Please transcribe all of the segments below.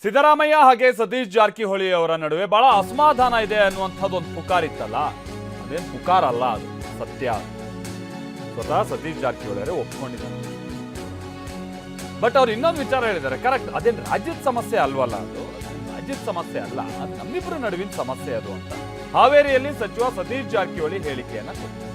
ಸಿದ್ದರಾಮಯ್ಯ ಹಾಗೆ ಸತೀಶ್ ಜಾರಕಿಹೊಳಿ ಅವರ ನಡುವೆ ಬಹಳ ಅಸಮಾಧಾನ ಇದೆ ಅನ್ನುವಂಥದ್ದು ಒಂದು ಪುಕಾರಿತ್ತಲ್ಲ, ಅದೇನು ಪುಕಾರಲ್ಲ, ಅದು ಸತ್ಯ. ಸ್ವತಃ ಸತೀಶ್ ಜಾರಕಿಹೊಳಿ ಅವರೇ ಒಪ್ಕೊಂಡಿದ್ದಾರೆ. ಬಟ್ ಅವ್ರು ಇನ್ನೊಂದು ವಿಚಾರ ಹೇಳಿದ್ದಾರೆ, ಕರೆಕ್ಟ್, ಅದೇನು ರಾಜ್ಯದ ಸಮಸ್ಯೆ ಅಲ್ವಲ್ಲ, ಅದು ರಾಜ್ಯದ ಸಮಸ್ಯೆ ಅಲ್ಲ, ಅದು ನಮ್ಮಿಬ್ಬರ ನಡುವಿನ ಸಮಸ್ಯೆ ಅದು ಅಂತ ಹಾವೇರಿಯಲ್ಲಿ ಸಚಿವ ಸತೀಶ್ ಜಾರಕಿಹೊಳಿ ಹೇಳಿಕೆಯನ್ನ ಕೊಟ್ಟಿದ್ದಾರೆ.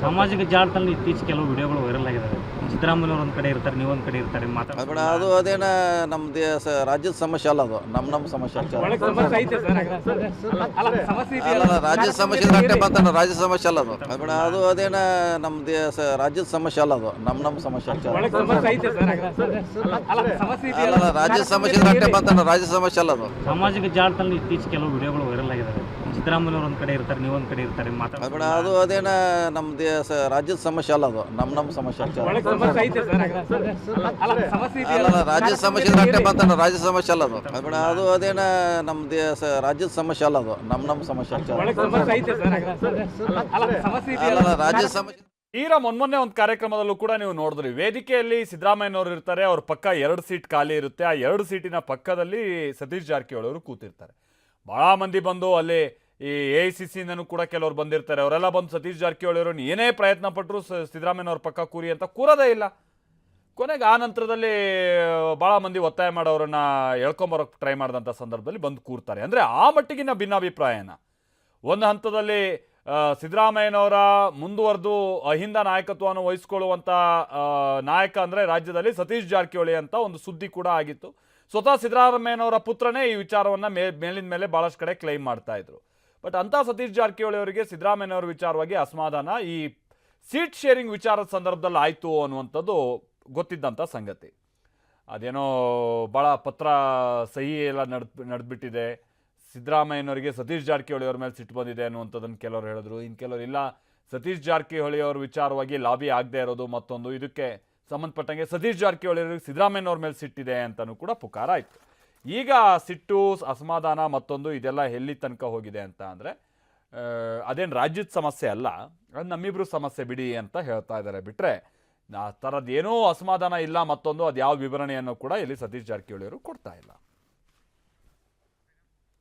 ಸಾಮಾಜಿಕ ಜಾಲತಾಣದಲ್ಲಿ ಇತ್ತೀಚೆಗೆ ಕೆಲವು ವಿಡಿಯೋಗಳು ವೈರಲ್ ಆಗಿದ್ದಾವೆ. ಸಿದ್ದರಾಮಯ್ಯವ್ರು ಒಂದು ಕಡೆ ಇರ್ತಾರೆ, ನೀವು ಒಂದು ಕಡೆ ಇರ್ತಾರೆ, ಮಾತಾಡ ಅದು ಅದೇನ ನಮ್ಮ ರಾಜ್ಯದ ಸಮಸ್ಯೆ ಅಲ್ಲ, ಅದು ನಮ್ಮ ಸಮಸ್ಯೆ ರಾಜ್ಯದ ಸಮಸ್ಯೆ ಗಂಟೆ ಬಂತ ರಾಜ್ಯದ ಸಮಸ್ಯೆ ಅಲ್ಲ, ಅದು ಅದು ಅದೇನ ನಮ್ಮ ರಾಜ್ಯದ ಸಮಸ್ಯೆ ಅಲ್ಲ, ಅದು ನಮ್ಮ ಸಮಸ್ಯೆ ರಾಜ್ಯದ ಸಮಸ್ಯೆ ಗಂಟೆ ಬಂತ ರಾಜ್ಯದ ಸಮಸ್ಯೆ ಅಲ್ಲ. ಅದು ಸಾಮಾಜಿಕ ಜಾಲತಾಣದಲ್ಲಿ ಇತ್ತೀಚೆಗೆ ಕೆಲವು ವಿಡಿಯೋಗಳು ವೈರಲ್ ಆಗಿದ್ದಾವೆ. ಸಿದ್ದರಾಮಯ್ಯವ್ರು ಒಂದು ಕಡೆ ಇರ್ತಾರೆ, ನೀವು ಒಂದು ಕಡೆ ಇರ್ತಾರೆ, ಮಾತಾಡ ಅದು ಅದೇನ ನಮ್ಮ ರಾಜ್ಯದ ಸಮಸ್ಯೆ ಅಲ್ಲ, ಅದು ನಮ್ಮ ಸಮಸ್ಯೆ ರಾಜ್ಯದ ಸಮಸ್ಯೆ ಗಂಟೆ ಬಂತ ರಾಜ್ಯದ ಸಮಸ್ಯೆ ಅಲ್ಲ. ಅದು ಅದು ಅದೇನ ನಮ್ಮ ರಾಜ್ಯದ ಸಮಸ್ಯೆ ಅಲ್ಲ, ಅದು ನಮ್ಮ ಸಮಸ್ಯೆ ರಾಜ್ಯದ ಸಮಸ್ಯೆ. ತೀರಾ ಮೊನ್ನೆ ಒಂದು ಕಾರ್ಯಕ್ರಮದಲ್ಲೂ ಕೂಡ ನೀವು ನೋಡಿದ್ರಿ, ವೇದಿಕೆಯಲ್ಲಿ ಸಿದ್ದರಾಮಯ್ಯನವರು ಇರ್ತಾರೆ, ಅವ್ರ ಪಕ್ಕ 2 ಸೀಟ್ ಖಾಲಿ ಇರುತ್ತೆ, ಆ 2 ಸೀಟಿನ ಪಕ್ಕದಲ್ಲಿ ಸತೀಶ್ ಜಾರಕಿಹೊಳಿ ಅವರು ಕೂತಿರ್ತಾರೆ. ಬಹಳ ಮಂದಿ ಬಂದು ಅಲ್ಲಿ ಈ AICC ಕೂಡ ಕೆಲವರು ಬಂದಿರ್ತಾರೆ, ಅವರೆಲ್ಲ ಬಂದು ಸತೀಶ್ ಜಾರಕಿಹೊಳಿ ಅವರನ್ನು ಏನೇ ಪ್ರಯತ್ನ ಪಟ್ಟರು ಸಿದ್ದರಾಮಯ್ಯನವ್ರ ಪಕ್ಕ ಕೂರಿ ಅಂತ ಕೂರೋದೇ ಇಲ್ಲ. ಕೊನೆಗೆ ಆ ನಂತರದಲ್ಲಿ ಭಾಳ ಮಂದಿ ಒತ್ತಾಯ ಮಾಡೋರನ್ನ ಎಳ್ಕೊಂಬರೋಕ್ಕೆ ಟ್ರೈ ಮಾಡಿದಂಥ ಸಂದರ್ಭದಲ್ಲಿ ಬಂದು ಕೂರ್ತಾರೆ. ಅಂದರೆ ಆ ಮಟ್ಟಿಗಿನ ಭಿನ್ನಾಭಿಪ್ರಾಯನ ಒಂದು ಹಂತದಲ್ಲಿ ಸಿದ್ದರಾಮಯ್ಯನವರ ಮುಂದುವರೆದು ಅಹಿಂದ ನಾಯಕತ್ವವನ್ನು ವಹಿಸ್ಕೊಳ್ಳುವಂಥ ನಾಯಕ ಅಂದರೆ ರಾಜ್ಯದಲ್ಲಿ ಸತೀಶ್ ಜಾರಕಿಹೊಳಿ ಅಂತ ಒಂದು ಸುದ್ದಿ ಕೂಡ ಆಗಿತ್ತು. ಸ್ವತಃ ಸಿದ್ದರಾಮಯ್ಯನವರ ಪುತ್ರನೇ ಈ ವಿಚಾರವನ್ನು ಮೇಲಿನ ಮೇಲೆ ಭಾಳಷ್ಟು ಕಡೆ ಕ್ಲೈಮ್ ಮಾಡ್ತಾ ಇದ್ರು. ಬಟ್ ಅಂಥ ಸತೀಶ್ ಜಾರಕಿಹೊಳಿ ಅವರಿಗೆ ಸಿದ್ದರಾಮಯ್ಯನವರ ವಿಚಾರವಾಗಿ ಅಸಮಾಧಾನ ಈ ಸೀಟ್ ಶೇರಿಂಗ್ ವಿಚಾರದ ಸಂದರ್ಭದಲ್ಲಿ ಆಯಿತು ಅನ್ನುವಂಥದ್ದು ಗೊತ್ತಿದ್ದಂಥ ಸಂಗತಿ. ಅದೇನೋ ಭಾಳ ಪತ್ರ ಸಹಿ ಎಲ್ಲ ನಡೆದ್ಬಿಟ್ಟಿದೆ, ಸಿದ್ದರಾಮಯ್ಯನವರಿಗೆ ಸತೀಶ್ ಜಾರಕಿಹೊಳಿ ಅವ್ರ ಮೇಲೆ ಸಿಟ್ಟು ಬಂದಿದೆ ಅನ್ನುವಂಥದ್ದನ್ನು ಕೆಲವರು ಹೇಳಿದ್ರು. ಇನ್ನು ಕೆಲವರು ಇಲ್ಲ, ಸತೀಶ್ ಜಾರಕಿಹೊಳಿ ಅವ್ರ ವಿಚಾರವಾಗಿ ಲಾಬಿ ಆಗದೆ ಇರೋದು ಮತ್ತೊಂದು, ಇದಕ್ಕೆ ಸಂಬಂಧಪಟ್ಟಂಗೆ ಸತೀಶ್ ಜಾರಕಿಹೊಳಿ ಅವರಿಗೆ ಸಿದ್ದರಾಮಯ್ಯನವ್ರ ಮೇಲೆ ಸಿಟ್ಟಿದೆ ಅಂತಲೂ ಕೂಡ ಪುಕಾರ ಆಯಿತು. ಈಗ ಸಿಟ್ಟು, ಅಸಮಾಧಾನ ಮತ್ತೊಂದು ಇದೆಲ್ಲ ಎಲ್ಲಿ ತನಕ ಹೋಗಿದೆ ಅಂತ ಅಂದರೆ, ಅದೇನು ರಾಜ್ಯದ ಸಮಸ್ಯೆ ಅಲ್ಲ, ಅದು ನಮ್ಮಿಬ್ರು ಸಮಸ್ಯೆ ಬಿಡಿ ಅಂತ ಹೇಳ್ತಾ ಇದ್ದಾರೆ. ಬಿಟ್ಟರೆ ಆ ಥರದ್ದು ಏನೂ ಅಸಮಾಧಾನ ಇಲ್ಲ ಮತ್ತೊಂದು, ಅದು ಯಾವ ವಿವರಣೆಯನ್ನು ಕೂಡ ಇಲ್ಲಿ ಸತೀಶ್ ಜಾರಕಿಹೊಳಿ ಅವರು ಕೊಡ್ತಾ ಇಲ್ಲ.